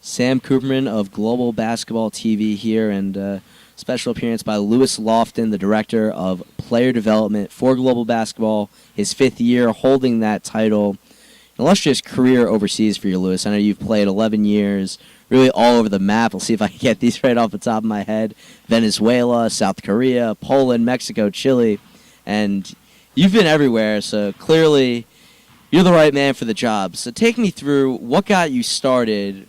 Sam Kuperman of Global Basketball TV here, and special appearance by Lewis Lofton, the Director of Player Development for Global Basketball, his 5th year holding that title. An illustrious career overseas for you, Lewis. I know you've played 11 years, really all over the map. I'll see if I can get these right off the top of my head. Venezuela, South Korea, Poland, Mexico, Chile, and you've been everywhere, so clearly you're the right man for the job. So take me through what got you started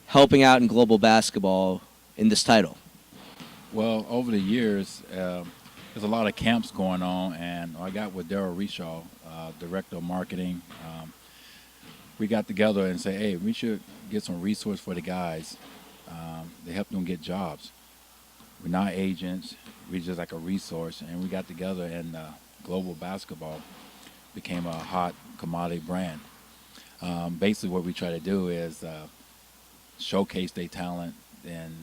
helping out in global basketball in this title. Well, over the years, there's a lot of camps going on, and I got with Darrell Armstrong, Director of Marketing. We got together and said, hey, we should get some resource for the guys to help them get jobs. We're not agents. We're just like a resource, and we got together, and global basketball became a hot commodity brand. Basically, what we try to do is showcase their talent and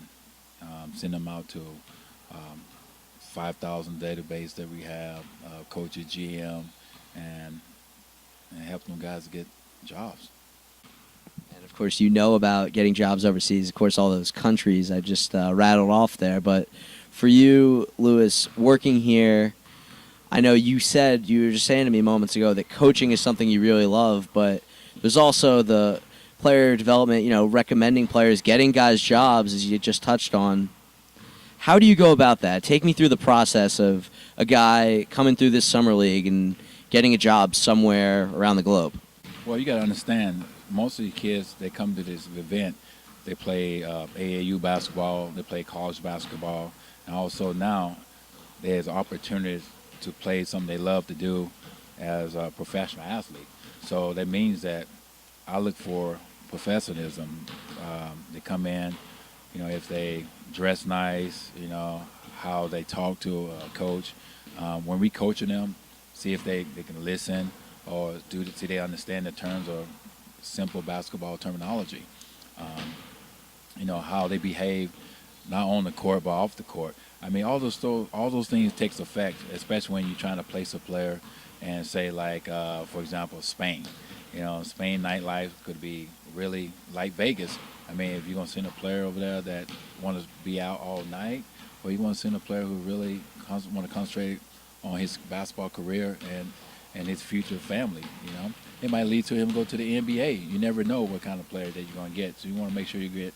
send them out to 5,000 database that we have, coaches, GM, and help them guys get jobs. And of course, you know about getting jobs overseas. Of course, all those countries I just rattled off there. But for you, Lewis, working here, I know you were just saying to me moments ago that coaching is something you really love, but there's also the player development, recommending players, getting guys jobs, as you just touched on. How do you go about that? Take me through the process of a guy coming through this summer league and getting a job somewhere around the globe. Well, you got to understand, most of the kids, they come to this event, they play AAU basketball, they play college basketball, and also now there's opportunities to play something they love to do as a professional athlete. So that means that I look for professionalism. They come in, if they dress nice, how they talk to a coach. When we coaching them, see if they can listen or do they understand the terms of simple basketball terminology. How they behave not on the court but off the court. I mean, all those things takes effect, especially when you're trying to place a player and say, like, for example, Spain. Spain nightlife could be really like Vegas. I mean, if you're going to send a player over there that wants to be out all night, or you want to send a player who really want to concentrate on his basketball career and his future family, it might lead to him to go to the NBA. You never know what kind of player that you're going to get. So you want to make sure you get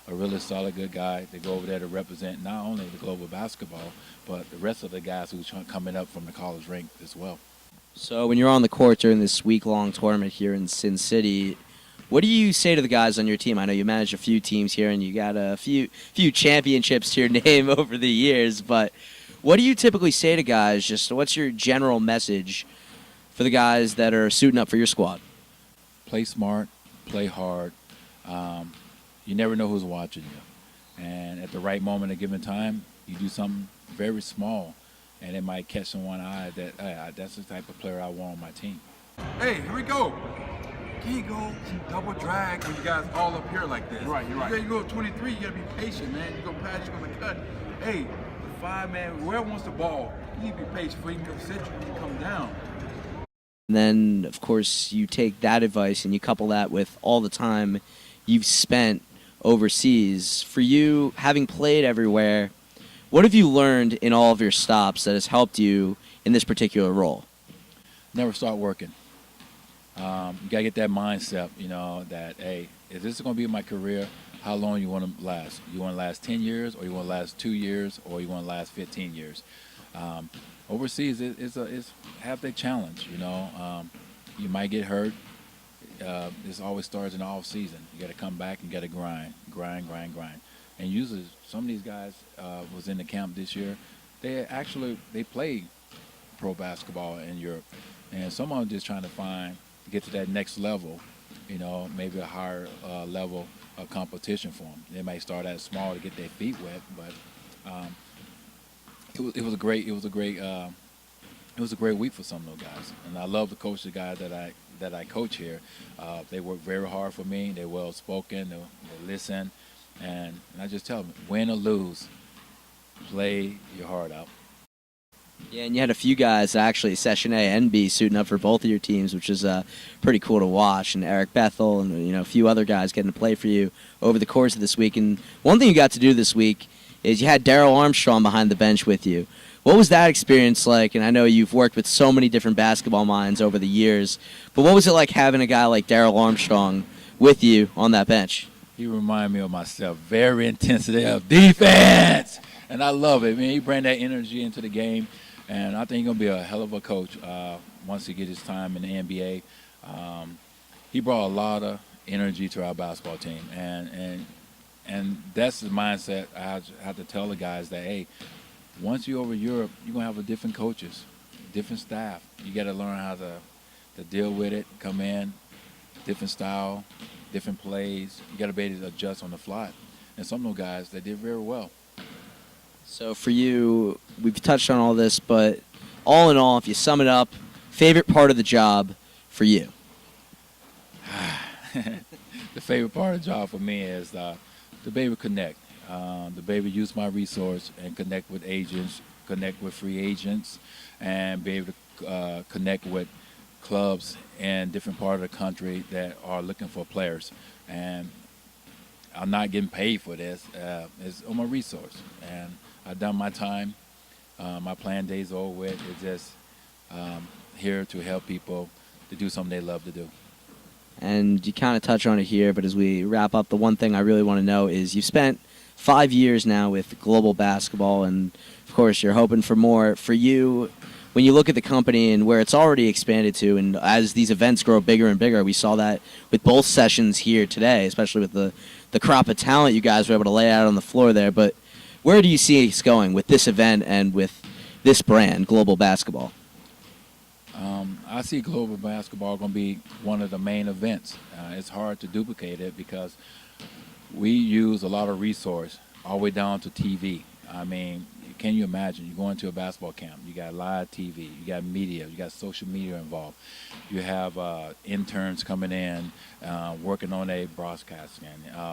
a really solid, good guy to go over there to represent not only the global basketball, but the rest of the guys who's coming up from the college rank as well. So when you're on the court during this week-long tournament here in Sin City, what do you say to the guys on your team? I know you manage a few teams here and you got a few championships to your name over the years, but what do you typically say to guys? Just what's your general message for the guys that are suiting up for your squad? Play smart, play hard. You never know who's watching you. And at the right moment at a given time, you do something very small, and it might catch someone's eye that that's the type of player I want on my team. Hey, here we go. Can't go double drag when you guys all up here like this. You're right. You go 23, you gotta be patient, man. You go pass, you're gonna cut. Hey, the 5-man, whoever wants the ball, you need to be patient before you can come sit you and come down. And then, of course, you take that advice and you couple that with all the time you've spent overseas. For you, having played everywhere, what have you learned in all of your stops that has helped you in this particular role? Never start working. You got to get that mindset, that, hey, is this going to be my career? How long you want to last? You want to last 10 years, or you want to last 2 years, or you want to last 15 years? Overseas, it's half the challenge, You might get hurt. This always starts in the off season. You got to come back and got to grind. And usually, some of these guys was in the camp this year. They played pro basketball in Europe, and some of them just trying to get to that next level. Maybe a higher level of competition for them. They might start out small to get their feet wet, but it was a great week for some of those guys. And I love to coach the guys that I coach here. They work very hard for me. They're well spoken. They listen, and I just tell them, win or lose, play your heart out. Yeah, and you had a few guys actually, Session A and B, suiting up for both of your teams, which is pretty cool to watch. And Eric Bethel and a few other guys getting to play for you over the course of this week. And one thing you got to do this week is you had Darrell Armstrong behind the bench with you. What was that experience like? And I know you've worked with so many different basketball minds over the years, but what was it like having a guy like Darrell Armstrong with you on that bench? He reminded me of myself. Very intensity of defense, and I love it. I mean, he bring that energy into the game. And I think he's going to be a hell of a coach once he gets his time in the NBA. He brought a lot of energy to our basketball team. And that's the mindset I have to tell the guys that, hey, once you're over Europe, you're going to have a different coaches, different staff. You got to learn how to deal with it, come in, different style, different plays. You got to be able to adjust on the fly. And some of those guys, they did very well. So for you, we've touched on all this, but all in all, if you sum it up, favorite part of the job for you? The favorite part of the job for me is the baby connect. The baby use my resource and connect with agents, connect with free agents, and be able to connect with clubs in different parts of the country that are looking for players. And I'm not getting paid for this. It's on my resource. And I've done my time. My playing days over with. It's just here to help people to do something they love to do. And you kind of touch on it here, but as we wrap up, the one thing I really want to know is you've spent 5 years now with global basketball, and of course you're hoping for more. For you, when you look at the company and where it's already expanded to, and as these events grow bigger and bigger, we saw that with both sessions here today, especially with the crop of talent you guys were able to lay out on the floor there. But where do you see us going with this event and with this brand, global basketball? I see global basketball going to be one of the main events. It's hard to duplicate it because we use a lot of resource all the way down to TV. I mean, can you imagine? You go into a basketball camp, you got live TV, you got media, you got social media involved. You have interns coming in, working on a broadcasting,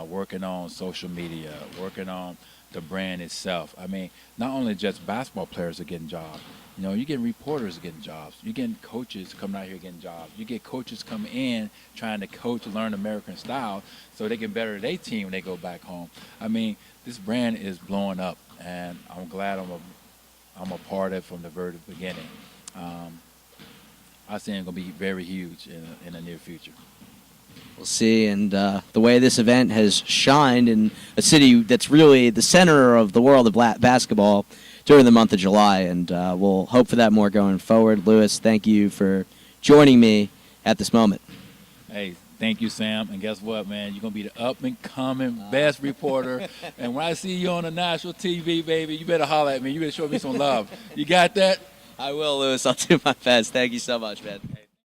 working on social media, working on the brand itself. I mean, not only just basketball players are getting jobs. You get reporters getting jobs. You're getting coaches coming out here getting jobs. You get coaches coming in trying to coach, learn American style so they can better their team when they go back home. I mean, this brand is blowing up, and I'm glad I'm a part of it from the very beginning. I see it's going to be very huge in the near future. We'll see, and the way this event has shined in a city that's really the center of the world of basketball during the month of July, and we'll hope for that more going forward. Lewis, thank you for joining me at this moment. Hey, thank you, Sam. And guess what, man? You're going to be the up-and-coming best reporter. And when I see you on the national TV, baby, you better holler at me. You better show me some love. You got that? I will, Lewis. I'll do my best. Thank you so much, man.